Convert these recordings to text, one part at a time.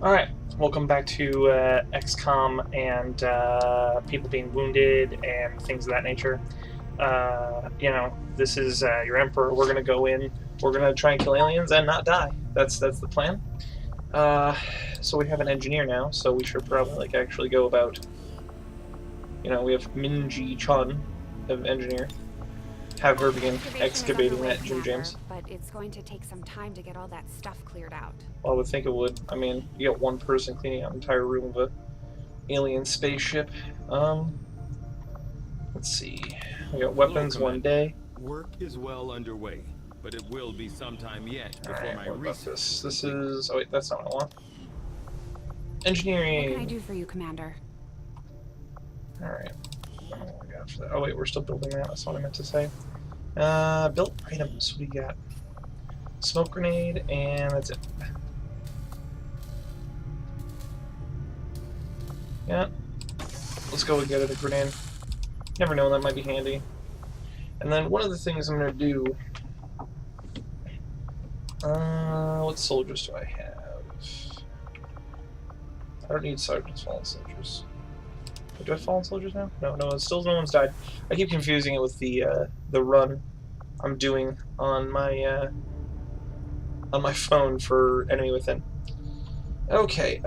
Alright, welcome back to Xcom and people being wounded and things of that nature. This is your Emperor. We're gonna go in, we're gonna try and kill aliens and not die. That's the plan. Uh, so we have an engineer now, so we should probably actually go about. We have Minji Chun, of engineer. Have her begin excavating that Jim James. But it's going to take some time to get all that stuff cleared out. Well, I would think it would. I mean, you got one person cleaning out an entire room of a alien spaceship. Let's see. We got weapons. Hello, one day. Work is well underway, but it will be some time yet before my research. This is. Oh wait, that's not what I want. Engineering. What can I do for you, Commander? All right. What we got for that? Oh wait, we're still building that. That's what I meant to say. Built items. What do you got? Smoke grenade, and that's it. Yeah. Let's go and get it, a grenade. Never know, that might be handy. And then one of the things I'm going to do... what soldiers do I have? I don't need sergeants, fallen soldiers. Do I have fallen soldiers now? No, still no one's died. I keep confusing it with the run I'm doing on my phone for Enemy Within. Okay,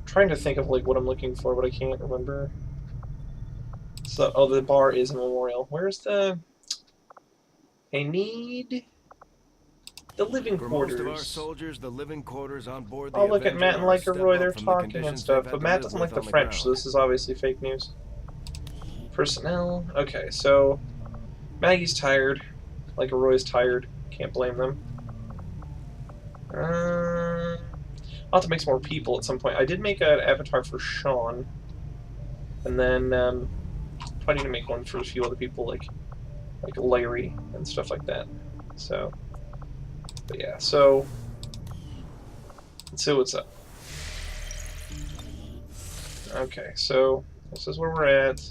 trying to think of what I'm looking for, but I can't remember. So, oh, the bar is a memorial. Where's the? I need the living quarters. For most of our soldiers, the living quarters on board the Oh, look at Matt and Roy. They're from the talking and conditions stuff, they've but had to Matt live doesn't with like the on French, so ground. this is obviously fake news. Personnel. Okay, so Maggie's tired. Roy's tired. Can't blame them. I'll have to make some more people at some point. I did make an avatar for Sean, and then I need to make one for a few other people, like Larry and stuff like that. So, but yeah. So let's see what's up. Okay, so this is where we're at.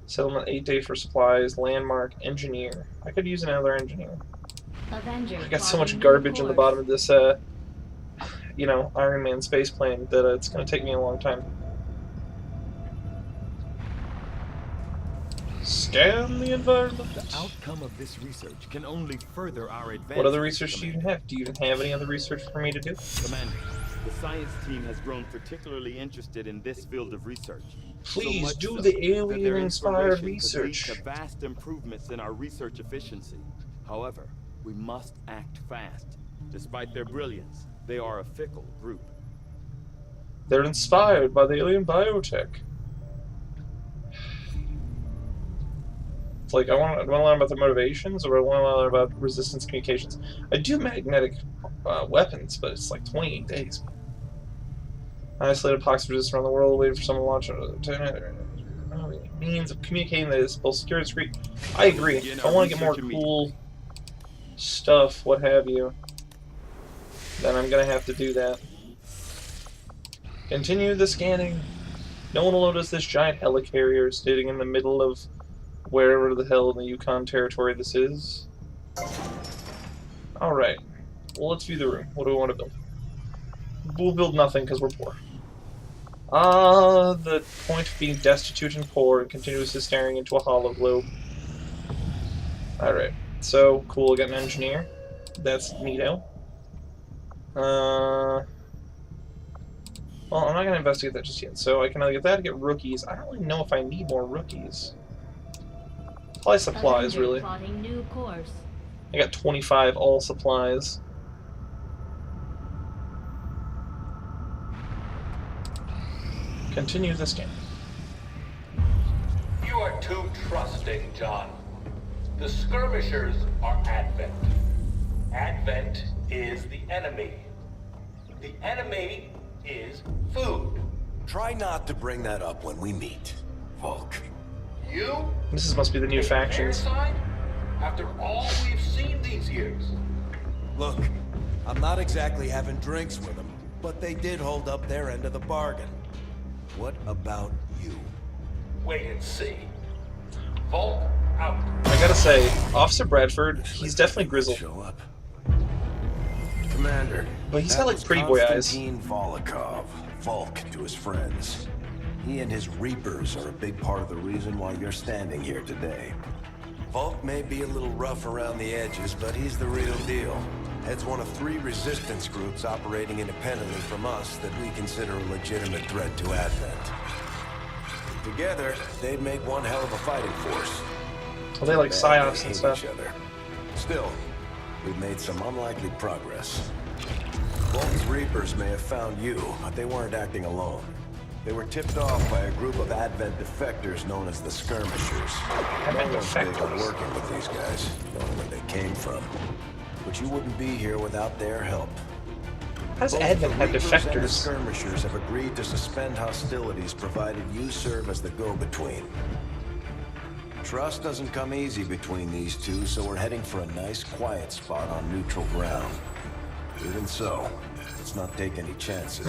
Settlement 8 day for supplies. Landmark engineer. I could use another engineer. I got so much garbage in the bottom of this, Ironman space plane that it's going to take me a long time. Scan the environment. The outcome of this research can only further our advantage. What other research do you even have? Do you even have any other research for me to do? Commander, the science team has grown particularly interested in this field of research. Please much do so the that their alien-inspired inspiration could research. lead to vast improvements in our research efficiency. However, we must act fast. Despite their brilliance, they are a fickle group. They're inspired by the alien biotech. It's I want to learn about their motivations, or I want to learn about resistance communications. I do magnetic weapons, but it's 28 days. Isolated pox resist around the world, waiting for someone to launch means of communicating that is both secure and discreet. I agree. I want to get more cool stuff, what have you. Then I'm going to have to do that. Continue the scanning. No one will notice this giant helicarrier sitting in the middle of wherever the hell in the Yukon territory this is. Alright. Well, let's view the room. What do we want to build? We'll build nothing because we're poor. The point of being destitute and poor and continuously staring into a hollow globe. Alright. So, cool, got an engineer. That's neato. Well, I'm not going to investigate that just yet. So I can either get that or get rookies. I don't really know if I need more rookies. Probably supplies, really. New course. I got 25 all supplies. Continue the scan. You are too trusting, John. The skirmishers are Advent. Advent is the enemy. The enemy is food. Try not to bring that up when we meet, Volk. You? This must be the new take their factions. side? After all we've seen these years. Look, I'm not exactly having drinks with them, but they did hold up their end of the bargain. What about you? Wait and see. Volk out. I gotta say, Officer Bradford, he's definitely grizzled. Show up. Commander. But he's That got, like, was pretty boy eyes. Konstantin Volokov, Volk to his friends. He and his Reapers are a big part of the reason why you're standing here today. Volk may be a little rough around the edges, but he's the real deal. Heads one of 3 resistance groups operating independently from us that we consider a legitimate threat to Advent. Together, they'd make one hell of a fighting force. Well, they like Man, psyops they and hate stuff. each other. Still, we've made some unlikely progress. Volk's Reapers may have found you, but they weren't acting alone. They were tipped off by a group of Advent defectors known as the Skirmishers. Advent No one's big on defectors? working with these guys, knowing where they came from. But you wouldn't be here without their help. How does Both Advent the have Reapers and the defectors? Skirmishers have agreed to suspend hostilities provided you serve as the go-between. Trust doesn't come easy between these two, so we're heading for a nice quiet spot on neutral ground. Even so, let's not take any chances.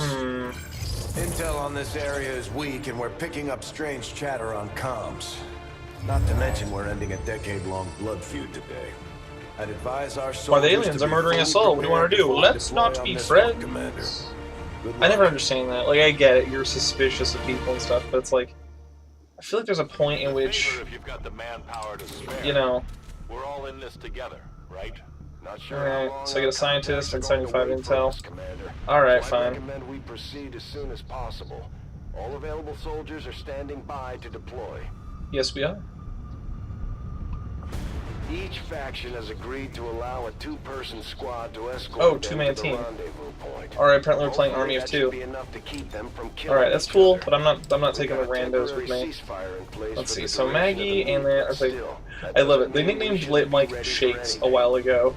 Intel on this area is weak, and we're picking up strange chatter on comms. Not to mention we're ending a decade-long blood feud today. I'd advise our soldiers Why the aliens to are be murdering fully us all. What do you want to prepared do? before Let's deploy not on be this one, friends. Commander. Good I never luck. understand that. Like, I get it. You're suspicious of people and stuff, but it's like, I feel like there's a point in which, Favor if you've got the manpower to spare. you know, We're all in this together, right? Not sure Alright, how long so I get a our scientist contacts and are going to 75 wait for intel. us, Commander. Alright, So I fine. recommend we proceed as soon as possible. All available soldiers are standing by to deploy. yes, we are. Each faction has agreed to allow a 2-person squad to escort Oh, them two-man to the team. rendezvous point. Alright, apparently we're playing Hopefully Army of that should 2. be enough to keep them from killing Alright, that's each cool, other. but I'm not taking the We've got a randos with temporary me. ceasefire in place Let's for see, the so duration of the Maggie and move, then, but like, still, I love it. that They doesn't mean we nicknamed shouldn't be Mike ready for Shakes a anything. while ago.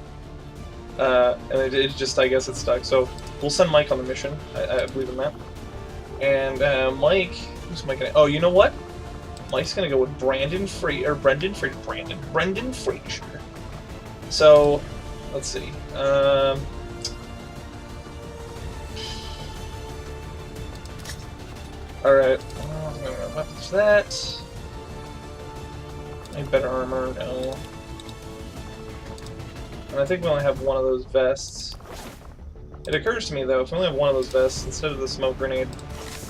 And it just, I guess it stuck. So, we'll send Mike on the mission. I believe in that. And, Mike, who's Mike gonna, oh, you know what? Mike's gonna go with Brendan Fraser. So, let's see. Alright. Weapons that. Any better armor? No. And I think we only have one of those vests. It occurs to me, though, if we only have one of those vests, instead of the smoke grenade,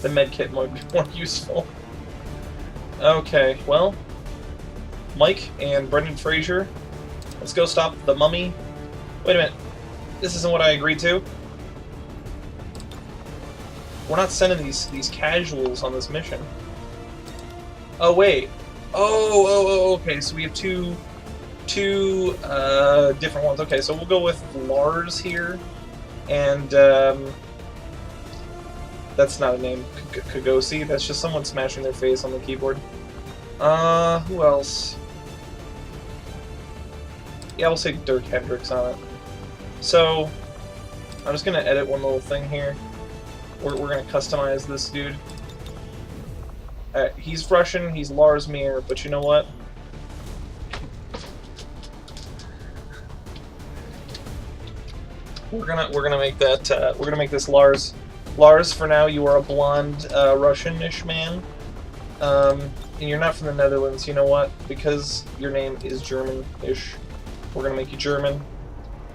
the medkit might be more useful. Okay, well, Mike and Brendan Fraser, let's go stop the mummy. Wait a minute, this isn't what I agreed to. We're not sending these casuals on this mission. Oh wait, okay. So we have two different ones. Okay, so we'll go with Lars here, and that's not a name. Kagosi. That's just someone smashing their face on the keyboard. Who else? Yeah, we'll say Dirk Hendricks on it. So, I'm just gonna edit one little thing here. We're gonna customize this dude. He's Russian, he's Lars Mir, but you know what? We're gonna make that we're gonna make this Lars. Lars, for now, you are a blonde Russian-ish man. And you're not from the Netherlands, you know what? Because your name is German-ish, we're gonna make you German.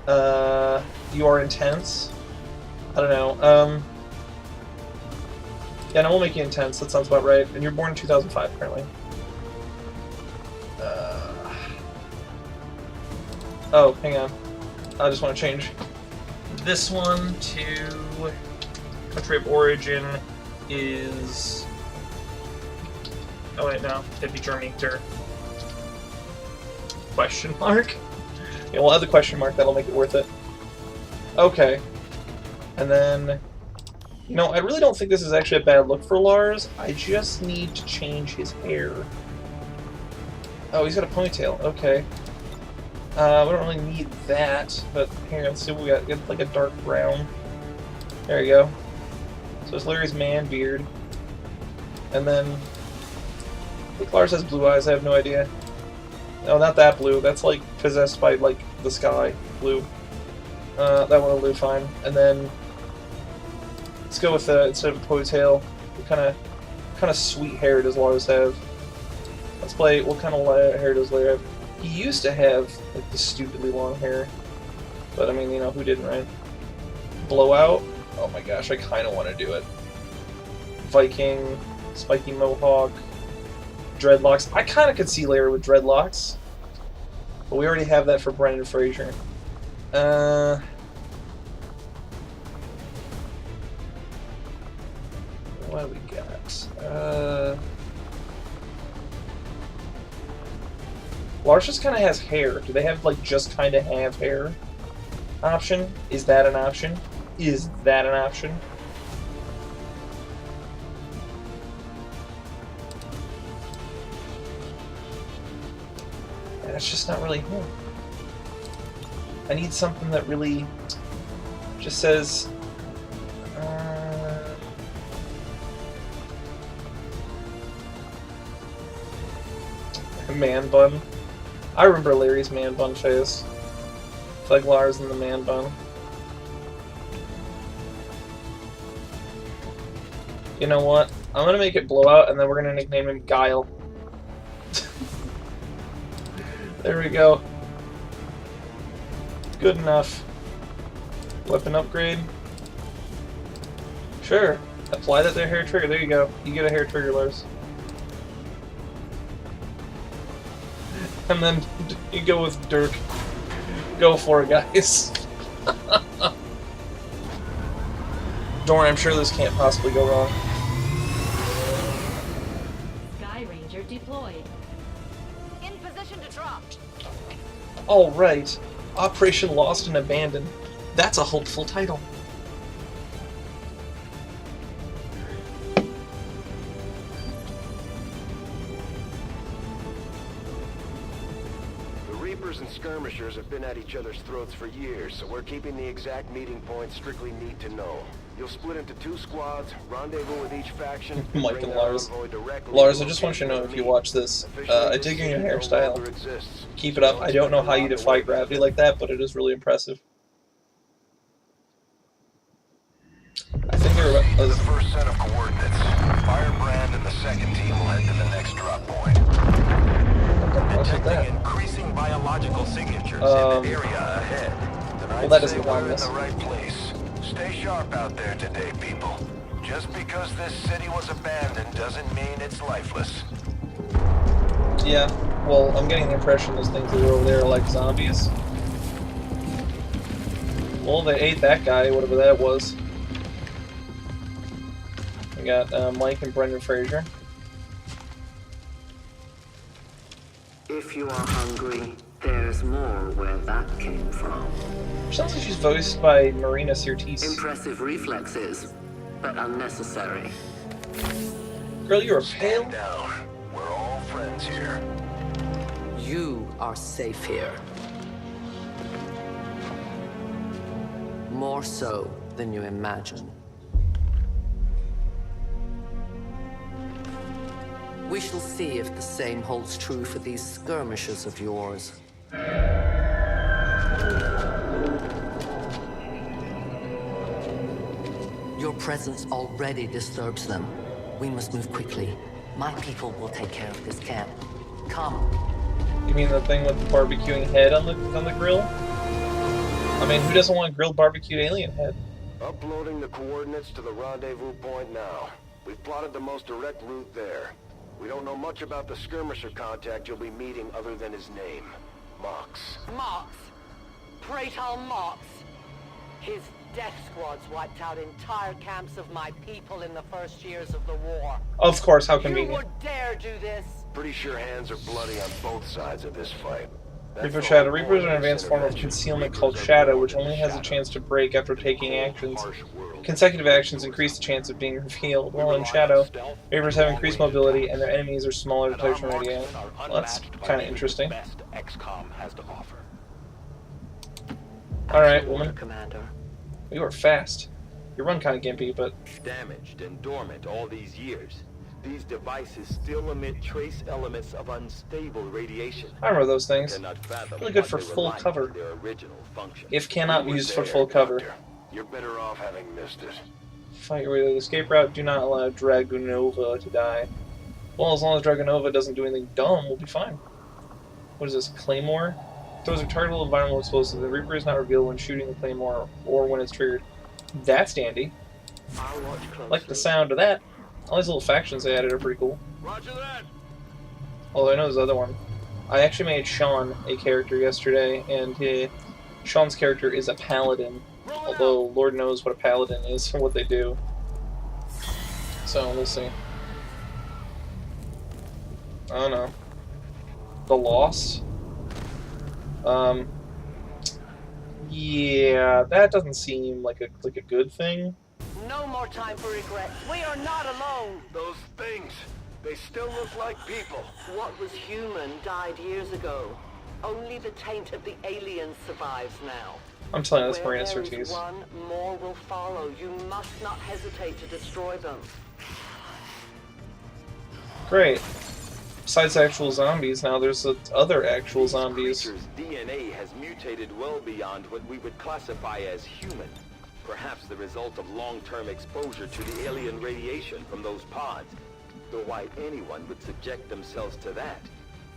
You are intense. I don't know. Yeah, no, we'll make you intense. That sounds about right. And you're born in 2005, apparently. Oh, hang on. I just want to change this one to country of origin is. Oh wait, no, it'd be Germany. Question mark. Yeah, we'll add the question mark. That'll make it worth it. Okay, and then. You know, I really don't think this is actually a bad look for Lars. I just need to change his hair. Oh, he's got a ponytail. Okay. We don't really need that, but here, let's see what we got. Get like a dark brown. There you go. So it's Larry's man beard. And then, I think Lars has blue eyes. I have no idea. No, not that blue. That's like possessed by like the sky blue. That one will do fine. And then. Let's go with instead of a ponytail. What kind of sweet hair does Lars have? Let's play. What kind of hair does Larry have? He used to have like the stupidly long hair, but I mean, you know, who didn't, right? Blowout. Oh my gosh, I kind of want to do it. Viking, Spiky Mohawk, Dreadlocks. I kind of could see Larry with Dreadlocks. But we already have that for Brendan Fraser. What do we got? Lars just kind of has hair. Do they have, like, just kind of have hair option? Is that an option? Is that an option? That's just not really him. I need something that really just says... man bun. I remember Larry's man bun phase. It's like Lars in the man bun. You know what? I'm gonna make it Blowout, and then we're gonna nickname him Guile. There we go. Good enough. Weapon upgrade. Sure. Apply that to hair trigger. There you go. You get a hair trigger, Lars. And then you go with Dirk. Go for it, guys. Dorn, I'm sure this can't possibly go wrong. Sky Ranger deployed. In position to drop. All right. Operation Lost and Abandoned. That's a hopeful title. And skirmishers have been at each other's throats for years, so we're keeping the exact meeting point strictly need to know. You'll split into 2 squads, rendezvous with each faction. Mike and Lars. Lars, I just want you to know if you watch this, I dig in your hairstyle. Keep it up. I don't know how you defy gravity like that, but it is really impressive. I think there was the first set of coordinates. Firebrand and the second team will head to the next drop point. Detecting increasing biological signatures in the area ahead. Well, that doesn't we're in this. the right place. Stay sharp out there today, people. Just because this city was abandoned doesn't mean it's lifeless. Yeah, well, I'm getting the impression those things that are over there are like zombies. Well, they ate that guy, whatever that was. We got Mike and Brendan Fraser. If you are hungry, there's more where that came from. Sounds like she's voiced by Marina Sirtis. Impressive reflexes, but unnecessary. Girl, you're a pale. Stand down. We're all friends here. You are safe here. More so than you imagine. We shall see if the same holds true for these skirmishes of yours. Your presence already disturbs them. We must move quickly. My people will take care of this camp. Come. You mean the thing with the barbecuing head on the grill? I mean, who doesn't want a grilled barbecued alien head? Uploading the coordinates to the rendezvous point now. We've plotted the most direct route there. We don't know much about the skirmisher contact you'll be meeting other than his name. Mox. Mox. Praetor Mox. His death squads wiped out entire camps of my people in the first years of the war. Of course, how You convenient. would dare do this? Pretty sure hands are bloody on both sides of this fight. Reaper Shadow. Reaper is an advanced form of concealment called Shadow, which only has a chance to break after taking actions. Consecutive actions increase the chance of being revealed. While in Shadow, Reapers have increased mobility, and their enemies are smaller detection radii. Well, that's kind of interesting. Xcom has to offer. Alright, woman. Commander. You are fast. You run kind of gimpy, but... Damaged and dormant all these years, these devices still emit trace elements of unstable radiation. I remember those things. Cannot fathom Really good what for they were full like cover. in their original function. If cannot be used for full cover. You're better off having missed it. Fight your way to the escape route. Do not allow Dragunova to die. Well, as long as Dragunova doesn't do anything dumb, we'll be fine. What is this? Claymore? Throws a targetable environmental explosive. The Reaper is not revealed when shooting the Claymore or when it's triggered. That's dandy. I'll watch closely. Like the sound of that. All these little factions they added are pretty cool. Roger that. Although I know there's the other one. I actually made Sean a character yesterday, and Sean's character is a paladin. Although Lord knows what a paladin is and what they do. So we'll see. I don't know. The Lost? Yeah, that doesn't seem like a good thing. No more time for regrets. We are not alone. Those things, they still look like people. What was human died years ago. Only the taint of the aliens survives now. I'm telling you, that's Where Marina there is Surtees. one, more will follow. You must not hesitate to destroy them. Great. Besides actual zombies, now there's other actual zombies. Creature's DNA has mutated well beyond what we would classify as human. Perhaps the result of long-term exposure to the alien radiation from those pods. Though why anyone would subject themselves to that,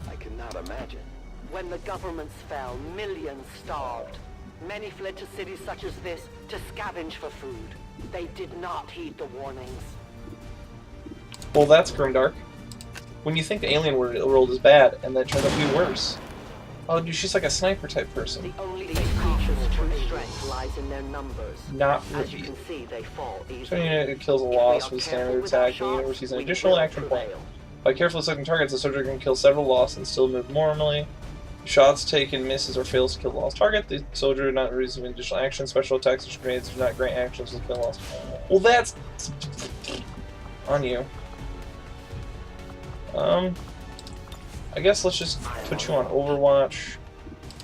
I cannot imagine. When the governments fell, millions starved. Many fled to cities such as this to scavenge for food. They did not heed the warnings. Well, that's grimdark. When you think the alien world is bad, and that turns out to be worse. Oh, dude, she's like a sniper type person. The only these creatures' true strength lies in their numbers. Not As you really. can see, they fall So easily. it kills a loss with standard attack. The universe sees an additional action point. By carefully selecting targets, the soldier can kill several lost and still move normally. Shots taken, misses, or fails to kill the lost target. The soldier not receiving additional action. Special attacks or grenades do not grant actions to kill lost. Well, that's on you. I guess let's just put you on Overwatch,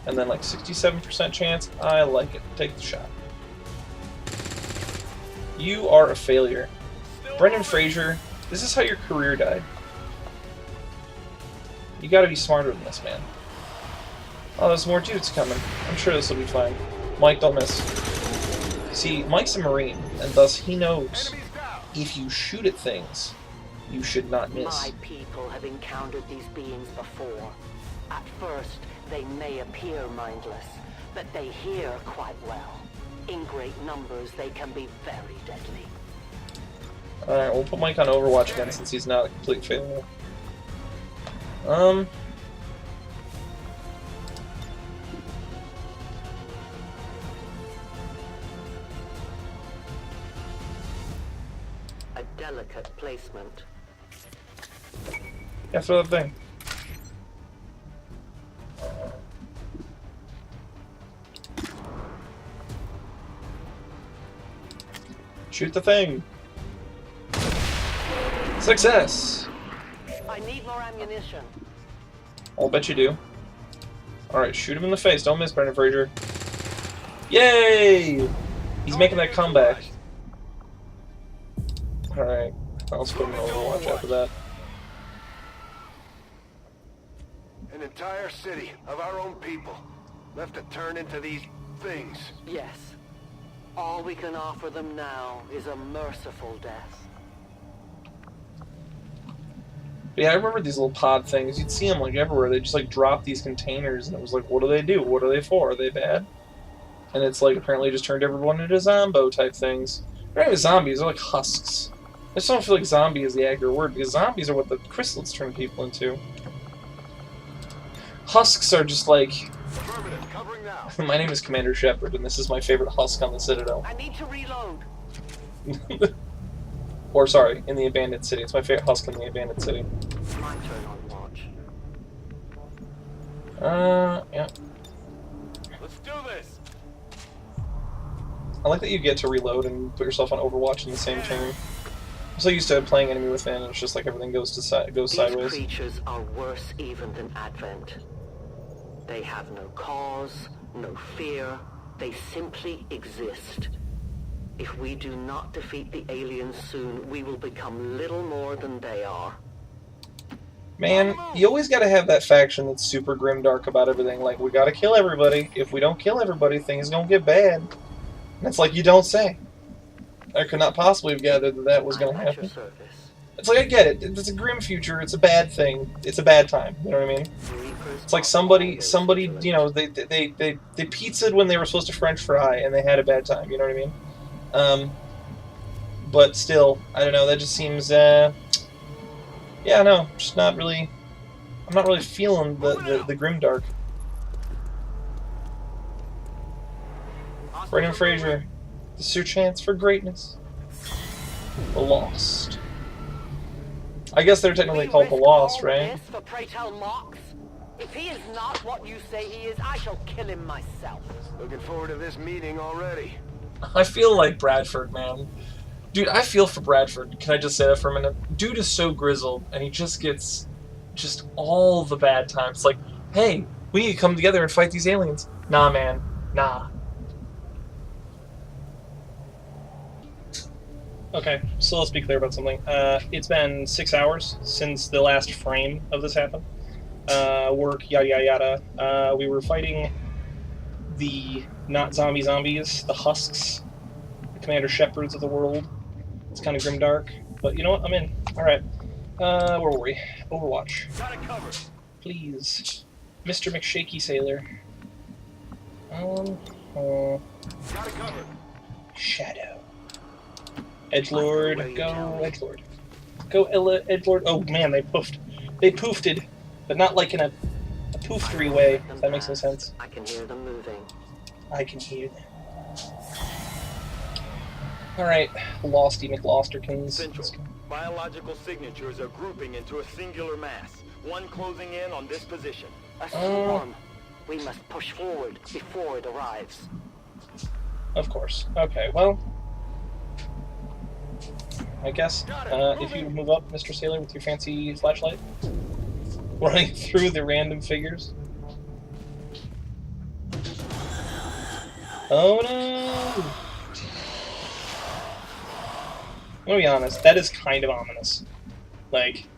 and then like 67% chance. I like it. Take the shot. You are a failure, Brendan Fraser. This is how your career died. You got to be smarter than this, man. Oh, there's more dudes coming. I'm sure this will be fine. Mike, don't miss. See, Mike's a Marine, and thus he knows if you shoot at things, you should not miss. My people have encountered these beings before. At first, they may appear mindless, but they hear quite well. In great numbers, they can be very deadly. Alright, we'll put Mike on Overwatch again since he's not a complete failure. A delicate placement. Yeah, throw that thing. Shoot the thing. Success! I need more ammunition. I'll bet you do. Alright, shoot him in the face. Don't miss, Brendan Fraser. Yay! He's making that comeback. Alright, I'll put him in Overwatch after that. An entire city of our own people left to turn into these things. Yes. All we can offer them now is a merciful death. But yeah, I remember these little pod things. You'd see them like everywhere. They just like drop these containers, and it was like, what do they do? What are they for? Are they bad? And it's like apparently just turned everyone into zombo type things. They're not even zombies. They're like husks. I just don't feel like zombie is the accurate word because zombies are what the chrysalids turn people into. Husks are just like. Affirmative, covering now. My name is Commander Shepard, and this is my favorite husk on the Citadel. I need to reload. Or sorry, in the abandoned city. It's my favorite husk in the abandoned city. My turn on watch. Yeah. Let's do this. I like that you get to reload and put yourself on Overwatch in the same turn. I'm so used to playing Enemy Within, and it's just like everything goes sideways. These creatures are worse even than Advent. They have no cause, no fear. They simply exist. If we do not defeat the aliens soon, we will become little more than they are. Man, you always gotta have that faction that's super grimdark about everything. Like, we gotta kill everybody. If we don't kill everybody, things gonna get bad. And it's like, you don't say. I could not possibly have gathered that that was gonna happen. It's like, I get it. It's a grim future. It's a bad thing. It's a bad time. You know what I mean? It's like somebody, you know, they pizzaed when they were supposed to French fry, and they had a bad time. You know what I mean? But still, I don't know, that just seems, yeah, no, just not really, I'm not really feeling the grimdark. Brendan Fraser, this is your chance for greatness. The Lost. I guess they're technically called The Lost, right? For pray tell Mox? If he is not what you say he is, I shall kill him myself. Looking forward to this meeting already. I feel like Bradford, man. Dude, I feel for Bradford. Can I just say that for a minute? Dude is so grizzled, and he just gets just all the bad times. Like, hey, we need to come together and fight these aliens. Nah, man. Nah. Okay, so let's be clear about something. It's been 6 hours since the last frame of this happened. Work, yada yada yada. We were fighting the not zombies, the husks, the Commander Shepherds of the world. It's kind of grimdark, but you know what? I'm in. Alright. Where were we? Overwatch. Please. Mr. McShaky Sailor. Shadow. Edgelord, go Edgelord. Go Edgelord. Oh man, they poofed. They poofed, but not like in a pooftery way, if that makes no sense. I can hear them moving. I can hear them. Alright, Losty McLosterkins. Central. Biological signatures are grouping into a singular mass. One closing in on this position. A swarm. We must push forward before it arrives. Of course. Okay, well, I guess if you move up, Mr. Sailor, with your fancy flashlight, running through the random figures. Oh no! I'm gonna be honest, that is kind of ominous. Like,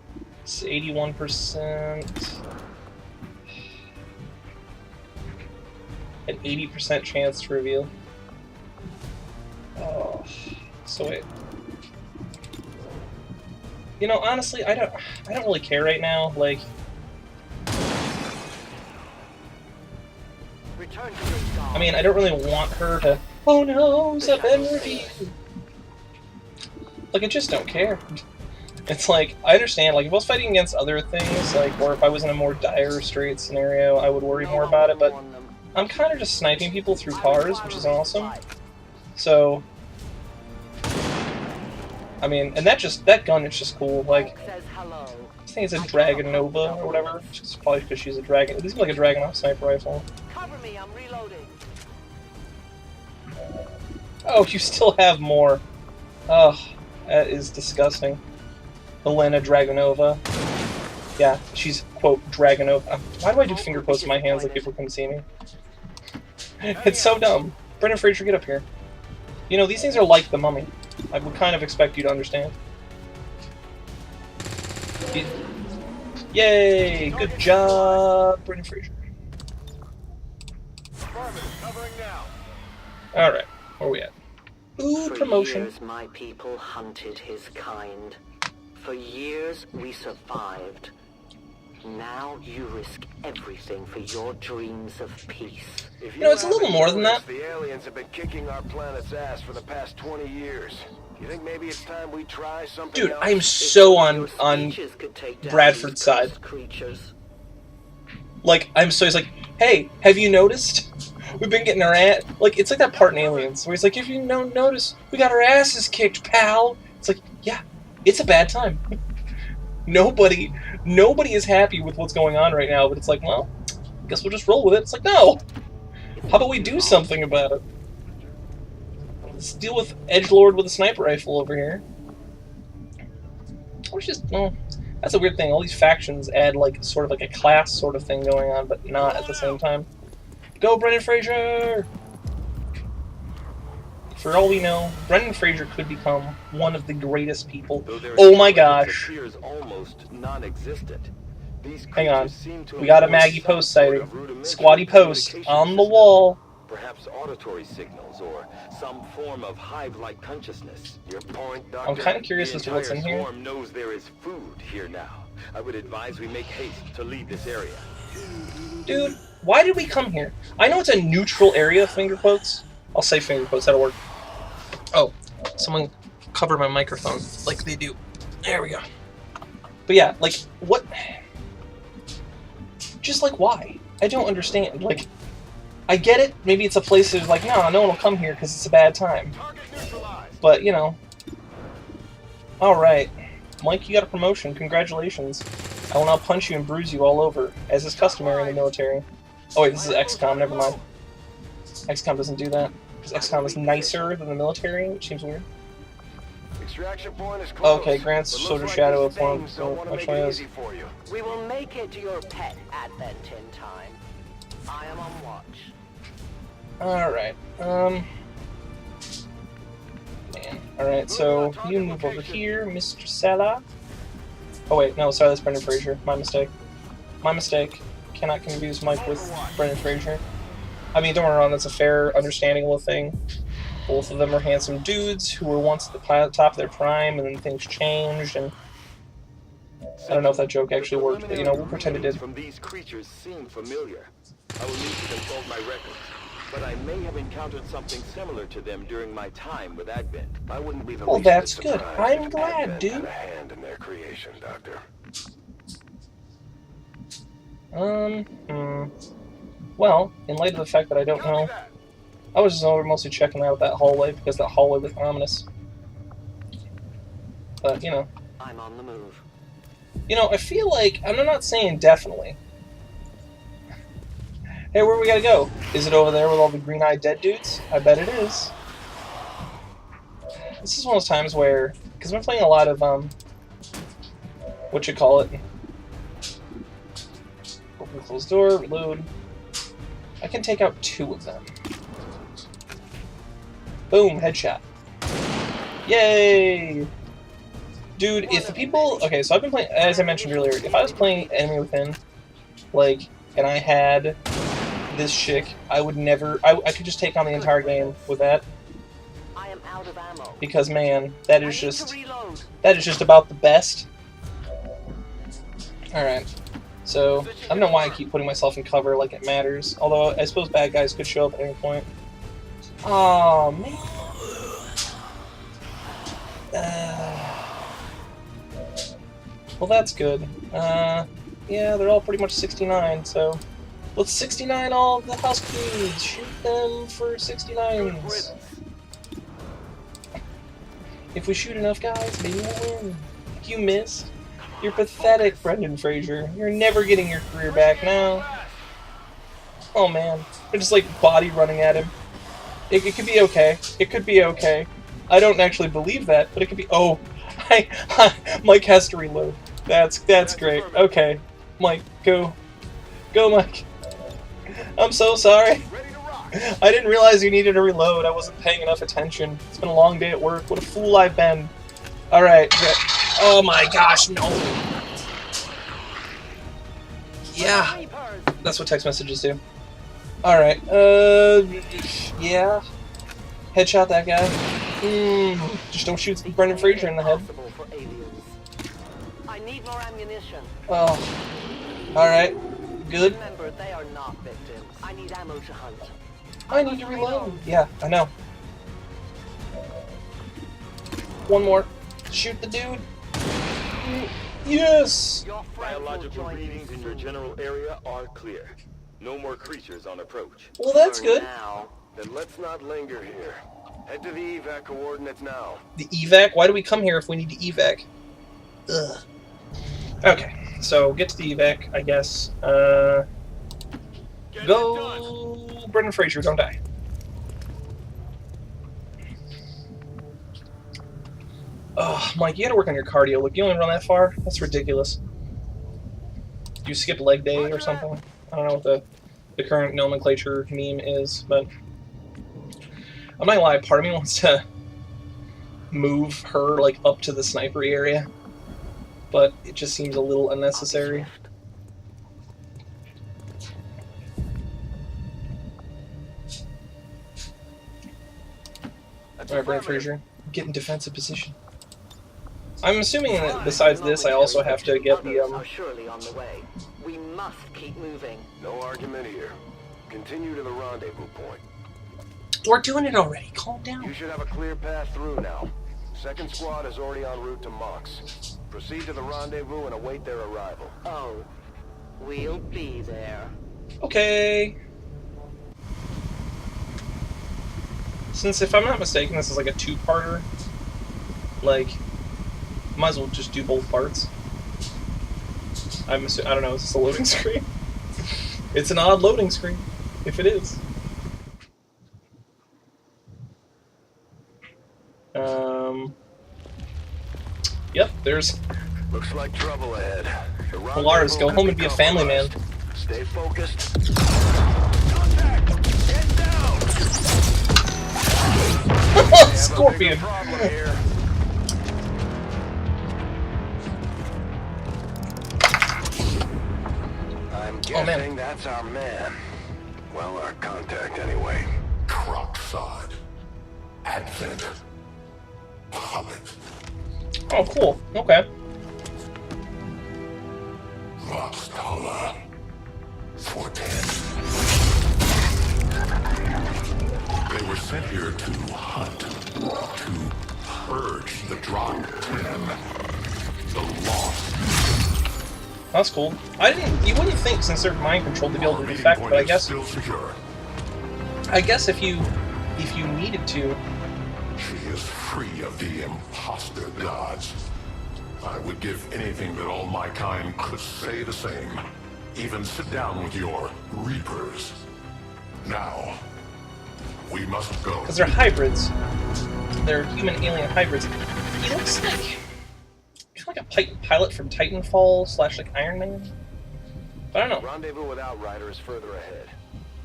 it's 81%. An 80% chance to reveal. Oh, so wait. You know, honestly, I don't really care right now. Like, I mean, I don't really want her to. Oh no, it's been revealed. Like, I just don't care. It's like, I understand. Like, if I was fighting against other things, like, or if I was in a more dire straight scenario, I would worry more about it. But I'm kind of just sniping people through cars, which is awesome. So, I mean, and that gun is just cool. Like, I think it's a Dragon Nova or whatever. It's probably because she's a dragon. It seems like a Dragon sniper rifle. Cover me, I'm reloading. Oh, you still have more. Oh, that is disgusting. Elena Dragonova. Yeah, she's, quote, Dragonova. Why do I do finger quotes in my hands like people can see me? It's so dumb. Brendan Fraser, get up here. You know, these things are like the Mummy. I would kind of expect you to understand. Yay! Good job, Brendan Fraser. Alright, where are we at? Ooh, promotion. For years, my people hunted his kind. For years, we survived. Now you risk everything for your dreams of peace. You know, it's a little more than that. The aliens have been kicking our planet's ass for the past 20 years. You think maybe it's time we try something Dude, else? I'm so on Bradford's side. Like, I'm so, he's like, hey, have you noticed? We've been getting our ass, like, it's like that part in Aliens, where he's like, if you don't notice, we got our asses kicked, pal. It's like, yeah, it's a bad time. Nobody is happy with what's going on right now, but it's like, well, I guess we'll just roll with it. It's like, no! How about we do something about it? Let's deal with Edgelord with a sniper rifle over here. Or just, well, that's a weird thing. All these factions add, like, sort of like a class sort of thing going on, but not at the same time. Go, Brendan Fraser! For all we know, Brendan Fraser could become one of the greatest people. Oh my gosh! Hang on. We got a Maggie Post sighting. Squatty Post on the wall. Perhaps auditory signals or some form of hive-like consciousness. Your point, Doctor. I'm kind of curious as to what's in here. The swarm knows there is food here now. I would advise we make haste to leave this area. Dude, why did we come here? I know it's a neutral area, finger quotes. I'll say finger quotes, that'll work. Oh, someone cover my microphone like they do. There we go. But yeah, like, what? Just like, why? I don't understand. Like, I get it. Maybe it's a place that's like, no one will come here because it's a bad time. But, you know. Alright. Mike, you got a promotion. Congratulations. I will now punch you and bruise you all over, as is customary in the military. Oh wait, this is Xcom, never mind. Xcom doesn't do that. Because Xcom is nicer than the military, which seems weird. Extraction point is close, Okay, grants but Soldier looks like Shadow these of form. things don't wanna Which make one it is? easy for you. We will make it to your pet advent in time. I am on watch. Alright, man. Alright, so you move over here, Mr. Salah. Oh wait, no, sorry, that's Brendan Fraser. My mistake. My mistake. Cannot confuse Mike with Brendan Fraser. I mean, don't get me wrong, that's a fair, understandable thing. Both of them are handsome dudes who were once at the top of their prime, and then things changed, and I don't know if that joke actually worked, but you know, we'll pretend it did. From these creatures seem familiar. I will need to consult my records, but I may have encountered something similar to them during my time with Advent. I wouldn't be the Well, least that's bit good. surprised I'm if glad, Advent dude. had a hand in their creation, Doctor. Well, in light of the fact that I don't know, I was just mostly checking out that hallway because that hallway was ominous. But, you know. I'm on the move. You know, I feel like, I'm not saying definitely. Hey, where we gotta go? Is it over there with all the green-eyed dead dudes? I bet it is. This is one of those times where, because I'm playing a lot of, open, close door, reload. I can take out 2 of them. Boom, headshot. Yay! Dude, if the people... Okay, so I've been playing... As I mentioned earlier, if I was playing Enemy Within, like, and I had this chick, I would never... I could just take on the entire game with that. I am out of ammo. Because, man, that is just... That is just about the best. Alright. So, I don't know why I keep putting myself in cover like it matters. Although, I suppose bad guys could show up at any point. Oh man. Well, that's good. Yeah, they're all pretty much 69, so let's 69 all the house dudes. Shoot them for 69s. If we shoot enough guys, maybe we'll win. You missed. You're pathetic, Brendan Fraser. You're never getting your career back now. Oh man, they're just like body running at him. It could be okay. It could be okay. I don't actually believe that, but it could be. Oh, Mike has to reload. That's great. Okay, Mike, go, Mike. I'm so sorry. I didn't realize you needed to reload. I wasn't paying enough attention. It's been a long day at work. What a fool I've been. All right. Oh my gosh, no. Yeah, that's what text messages do. Alright, yeah. Headshot that guy. Just don't shoot Brendan Fraser in the head. I need more ammunition. Oh. Alright, good. Remember, they are not victims. I need ammo to hunt. I need to reload. Yeah, I know. One more. Shoot the dude. Yes! Biological readings in your general area are clear. No more creatures on approach. Well, that's good. Now, then let's not linger here. Head to the evac coordinates now. The evac? Why do we come here if we need to evac? Ugh. Okay, so get to the evac, I guess. Go, Brendan Fraser, don't die. Oh, Mike, you gotta work on your cardio. Look, you only run that far? That's ridiculous. Do you skip leg day or something? I don't know what the current nomenclature meme is, but I'm not gonna lie, part of me wants to move her like up to the snipery area, but it just seems a little unnecessary. Alright, Brendan Fraser, get in defensive position. I'm assuming that besides this, I also have to get the Others are surely on the way. We must keep moving. No argument here. Continue to the rendezvous point. We're doing it already. Calm down. You should have a clear path through now. Second squad is already en route to Mox. Proceed to the rendezvous and await their arrival. Oh, we'll be there. Okay. Since, if I'm not mistaken, this is like a two-parter, like, might as well just do both parts. I don't know, is this a loading screen? It's an odd loading screen, if it is. Yep, there's... Looks like trouble ahead. Polaris, go home and be a family man. Stay focused. Contact! Get down! Scorpion! I'm guessing that's our man. Well, our contact anyway. Crocksod. Advent. Puppet. Oh, cool. Okay. Roxtola. Forten. They were sent here to hunt. To purge the Drop 10. The Lost. That's cool. You wouldn't think, since they're mind controlled, to be able to defect, but I guess... Still secure. I guess if you needed to... She is free of the imposter gods. I would give anything that all my kind could say the same. Even sit down with your Reapers. Now, we must go. Because they're hybrids. They're human-alien hybrids. He looks like... kind of like a pilot from Titanfall / like Ironman. I don't know. Rendezvous with Outrider is further ahead.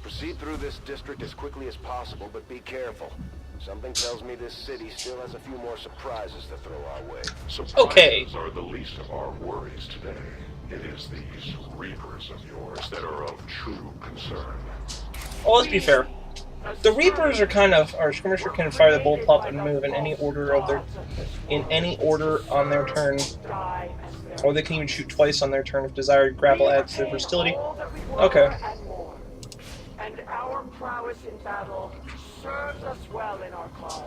Proceed through this district as quickly as possible, but be careful. Something tells me this city still has a few more surprises to throw our way. Surprises are the least of our worries today. It is these Reapers of yours that are of true concern. Well, let's be fair. The Reapers are kind of... Our skirmisher can fire the bolt up and move in any order on their turn. Or they can even shoot twice on their turn if desired. Grapple adds to their versatility. Okay. And our prowess in battle serves us well in our cause.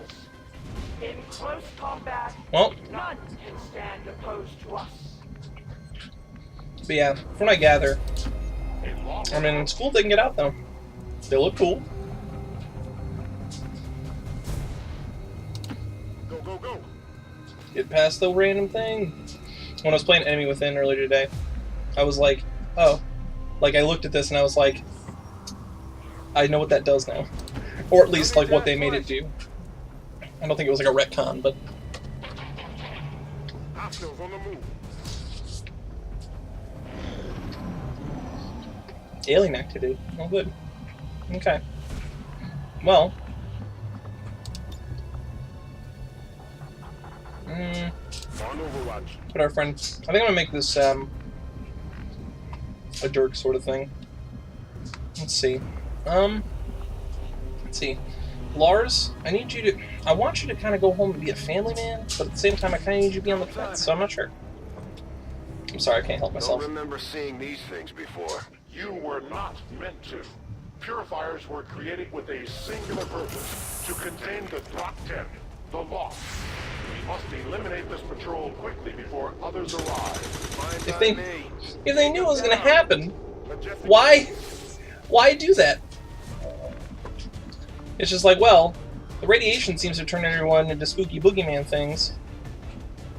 In close combat, Well, none can stand opposed to us. but yeah, from what I gather, I mean, it's cool if they can get out, though. They look cool. Go, go, go! Get past the random thing. When I was playing Enemy Within earlier today, I was like, oh. Like, I looked at this and I was like, I know what that does now. Or at least, like, what they made it do. I don't think it was like a retcon, but... Hostiles on the move. Alien activity. Oh, good. Okay. Well... Put our friend... I think I'm gonna make this, a Dirk sort of thing. Let's see. Let's see. Lars, I need you to... I want you to kind of go home and be a family man, but at the same time I kind of need you to be on the fence, so I'm not sure. I'm sorry, I can't help myself. Don't remember seeing these things before. You were not meant to. Purifiers were created with a singular purpose, to contain the Drop 10, the Lost. We must eliminate this patrol quickly before others arrive. If they knew it was going to happen, why do that? It's just like, well, the radiation seems to turn everyone into spooky boogeyman things.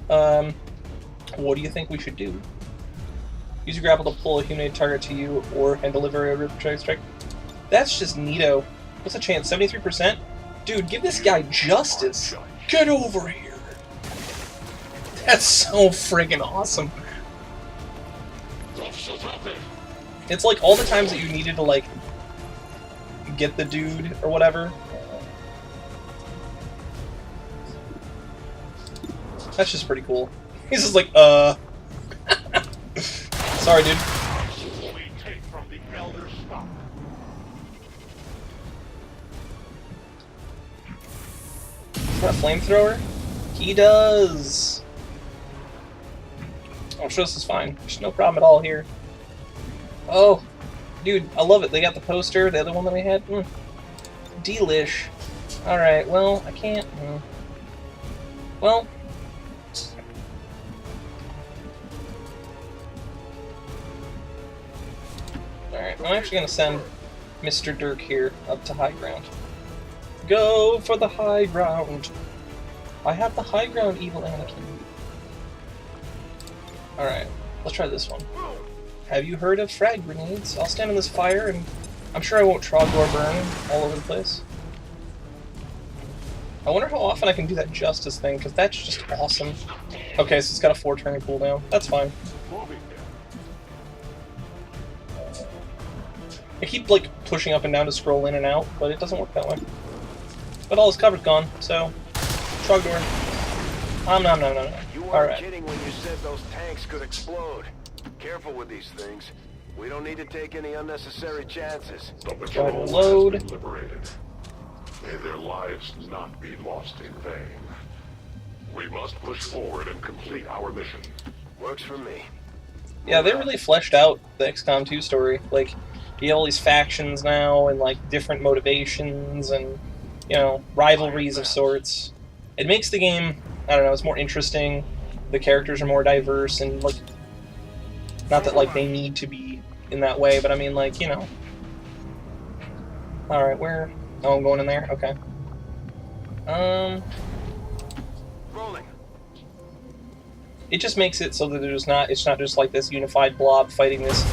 What do you think we should do? Use your grapple to pull a humanoid target to you and deliver a rip strike. That's just neato. What's the chance? 73%? Dude, give this guy justice. Get over here. That's so friggin' awesome. It's like all the times that you needed to, like, get the dude or whatever. That's just pretty cool. He's just like, sorry, dude. Is that a flamethrower? He does. I'm sure this is fine. There's no problem at all here. Oh, dude, I love it. They got the poster, the other one that we had. Delish. Alright, well, I can't... Well... Alright, I'm actually going to send Mr. Dirk here up to high ground. Go for the high ground! I have the high ground, evil Anakin. Alright, let's try this one. Have you heard of frag grenades? I'll stand in this fire and I'm sure I won't Trogdor burn all over the place. I wonder how often I can do that Justice thing, because that's just awesome. Okay, so it's got a 4-turn cooldown. That's fine. I keep, like, pushing up and down to scroll in and out, but it doesn't work that way. But all his cover's gone, so... Trogdor. No. You weren't kidding when you said those tanks could explode. Careful with these things. We don't need to take any unnecessary chances. The patrol load. has been liberated. May their lives not be lost in vain. We must push forward and complete our mission. Works for me. Yeah, they really fleshed out the XCOM 2 story. Like, you have all these factions now, and, like, different motivations, and, you know, rivalries of sorts. It makes the game, I don't know, it's more interesting. The characters are more diverse, and, like, not that, like, they need to be in that way, but I mean, like, you know. Alright, where... Oh, I'm going in there? Okay. Rolling. It just makes it so that it's not just like this unified blob fighting this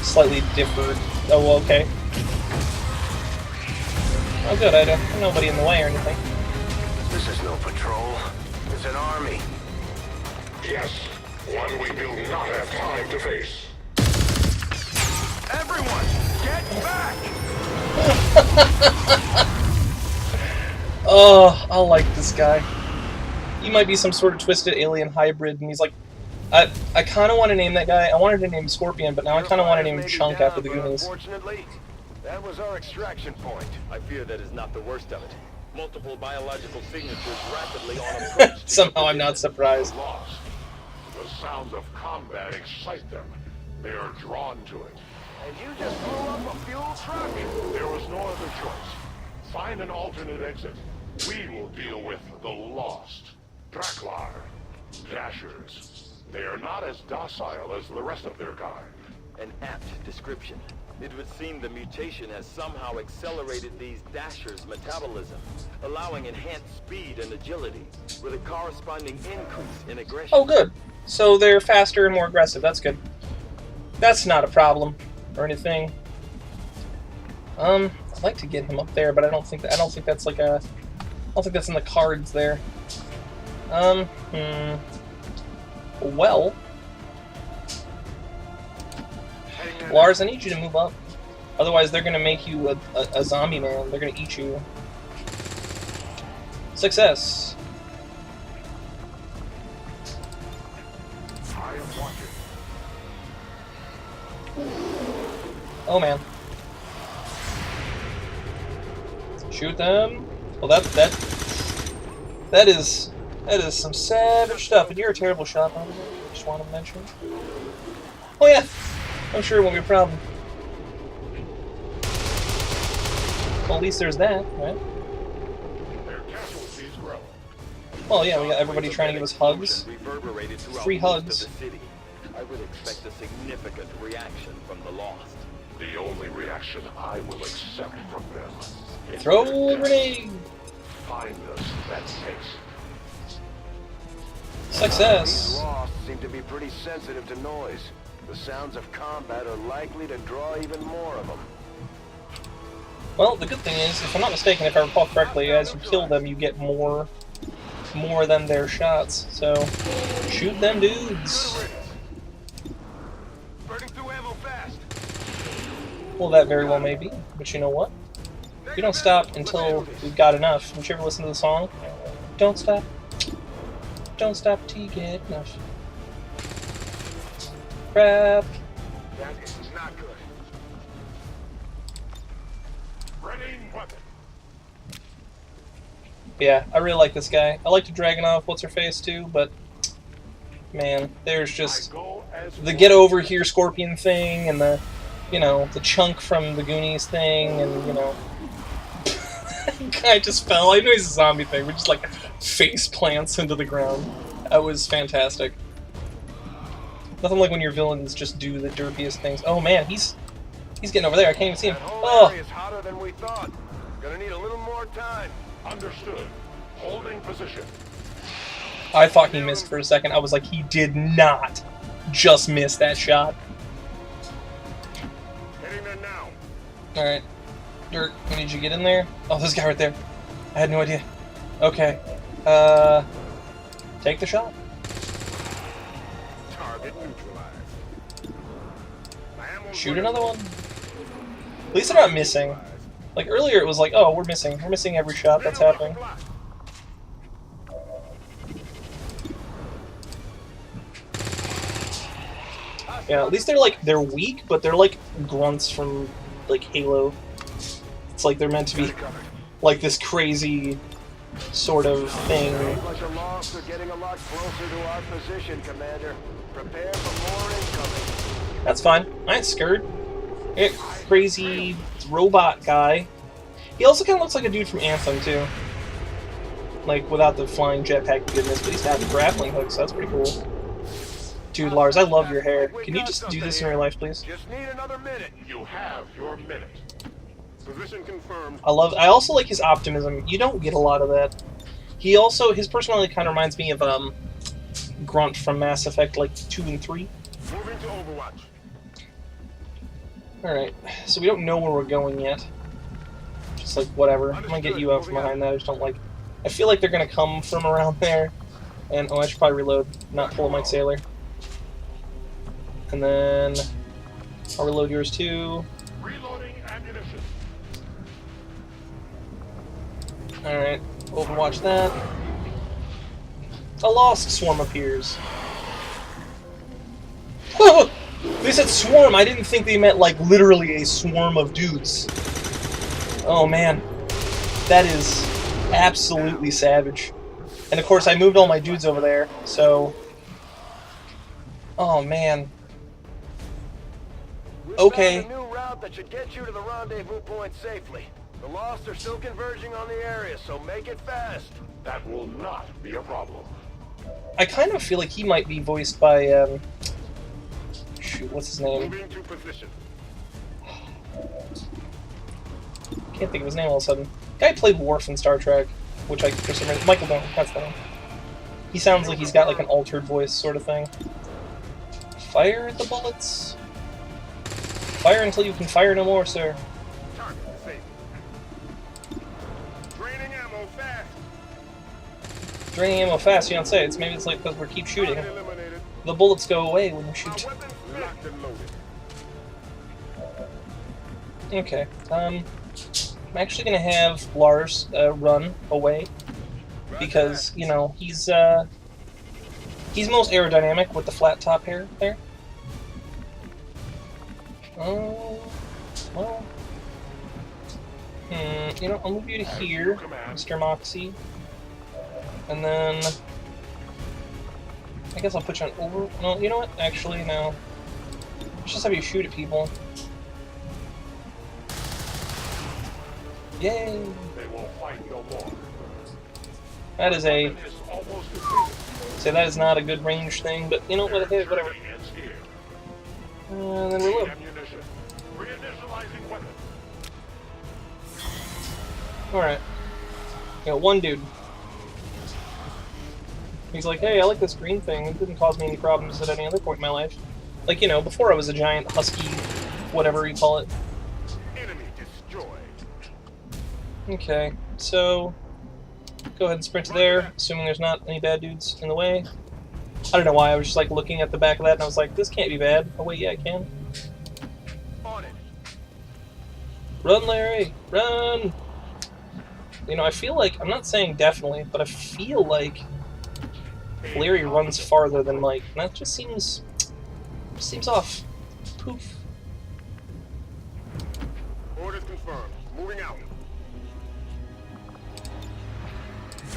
slightly different... Oh, okay. Oh, good, I don't have nobody in the way or anything. This is no patrol. It's an army. Yes, one we do not have time to face. Everyone, get back! Oh, I like this guy. He might be some sort of twisted alien hybrid, and he's like... I kind of want to name that guy. I wanted to name him Scorpion, but now I kind of want to name him Chunk after the Goonies. Unfortunately, that was our extraction point. I fear that is not the worst of it. Multiple biological signatures rapidly on approach. Somehow I'm not surprised. Lost. The sounds of combat excite them. They are drawn to it. And you just blew up a fuel truck? There was no other choice. Find an alternate exit. We will deal with the Lost. Draklar. Dashers. They are not as docile as the rest of their kind. An apt description. It would seem the mutation has somehow accelerated these Dashers' metabolism, allowing enhanced speed and agility, with a corresponding increase in aggression. Oh, good. So they're faster and more aggressive. That's good. That's not a problem or anything. I'd like to get him up there, but I don't think that's like a... I don't think that's in the cards there. Well... Lars, I need you to move up. Otherwise, they're gonna make you a zombie man. They're gonna eat you. Success! I am watching. Oh man. Shoot them. Well, that is some savage stuff. And you're a terrible shot, by the way. I just want to mention. Oh yeah. I'm sure it won't be a problem. Well, at least there's that, right? Their casualties grow. Well, yeah, we got everybody trying to give us hugs. Free hugs. I would expect a significant reaction from the Lost. The only reaction I will accept from them is Throw a grenade! find us that takes. Success! These Lost seem to be pretty sensitive to noise. The sounds of combat are likely to draw even more of them. Well, the good thing is, if I'm not mistaken, if I recall correctly, as you kill them, you get more than their shots. So, shoot them dudes. Burning through ammo fast. Well, that very well may be. But you know what? We don't stop until we've got enough. Did you ever listen to the song? Don't stop. Don't stop till you get enough. Crap. That is not good. Ready, weapon. Yeah, I really like this guy. I like the Dragunov, what's-her-face, too, but... Man, there's just... The get-over-here Scorpion thing, and the... You know, the Chunk from the Goonies thing, and, you know... Guy just fell. I know he's a zombie thing, but just like face plants into the ground. That was fantastic. Nothing like when your villains just do the derpiest things. Oh man, he's getting over there. I can't even see him. Oh! It's hotter than we thought. Gonna need a little more time. Understood. Holding position. I thought he missed for a second. I was like, he did not just miss that shot. Heading there now. Alright. Dirk, I need you to get in there. Oh, there's a guy right there. I had no idea. Okay. Take the shot. Target neutralized. Shoot another one. At least they're not missing. Like earlier it was like, oh, we're missing. We're missing every shot that's happening. Yeah, at least they're weak, but they're like grunts from like Halo. It's like they're meant to be like this crazy sort of thing. Like the lost are getting a lot closer to our position, Commander. Prepare for more incoming. That's fine. I ain't scared. That crazy robot guy. He also kind of looks like a dude from Anthem too. Like without the flying jetpack goodness, but he's got the grappling hook, so that's pretty cool. Dude, Lars, I love your hair. Can you just do this in real life, please? Just need another minute. You have your minute. Position confirmed. I also like his optimism. You don't get a lot of that. His personality kind of reminds me of Grunt from Mass Effect like 2 and 3. Moving to Overwatch. Alright, so we don't know where we're going yet. Just like, whatever. I'm gonna get you out from behind that. I just don't like... I feel like they're gonna come from around there. And, oh, I should probably reload, not pull a Mike Sailor. And then... I'll reload yours too. Reloading ammunition. Alright, Overwatch that. A Lost Swarm appears. They said swarm, I didn't think they meant like literally a swarm of dudes. Oh man. That is absolutely savage. And of course I moved all my dudes over there, so... Oh man. Okay. We've found a new route that should get you to the rendezvous point safely. The Lost are still converging on the area, so make it fast. That will not be a problem. I kind of feel like he might be voiced by, shoot, what's his name? Moving to position. Can't think of his name all of a sudden. Guy played Worf in Star Trek, which I, for some reason, Michael Dorn, that's the name. He sounds like he's got like an altered voice sort of thing. Fire the bullets. Fire until you can fire no more, sir. Target safe. Draining ammo fast. Draining ammo fast, you don't say. Maybe it's like because we keep shooting. Target eliminated. The bullets go away when you shoot. Our weapons locked and loaded. Okay. I'm actually gonna have Lars run away because you know he's most aerodynamic with the flat top hair there. Oh, well. You know, I'll move you to here, Mr. Moxie. And then... I guess I'll put you on over... No, you know what? Actually, no. Let's just have you shoot at people. Yay! They will fight no more. That is a... Say that is not a good range thing, but you know what? Whatever. And then reload. Alright. You got one dude. He's like, hey, I like this green thing. It didn't cause me any problems at any other point in my life. Like, you know, before I was a giant husky, whatever you call it. Enemy destroyed. Okay, so... Go ahead and sprint to there, assuming there's not any bad dudes in the way. I don't know why, I was just like looking at the back of that and I was like, this can't be bad. Oh wait, yeah, I can. On it. Run, Larry! Run! You know, I feel like, I'm not saying definitely, but I feel like Larry runs farther than Mike, and that just seems off. Poof. Orders confirmed. Moving out.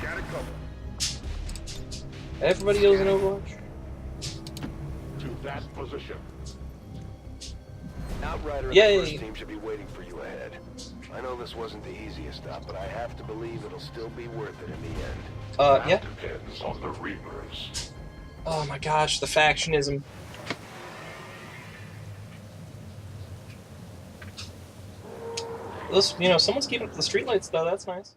Got it covered. Everybody else in Overwatch? To that position. Outrider and Yay. the first team should be waiting for you ahead. I know this wasn't the easiest stop, but I have to believe it'll still be worth it in the end. Yeah. Depends on the Reapers. Oh my gosh, the factionism. Those, someone's keeping up the streetlights though. That's nice.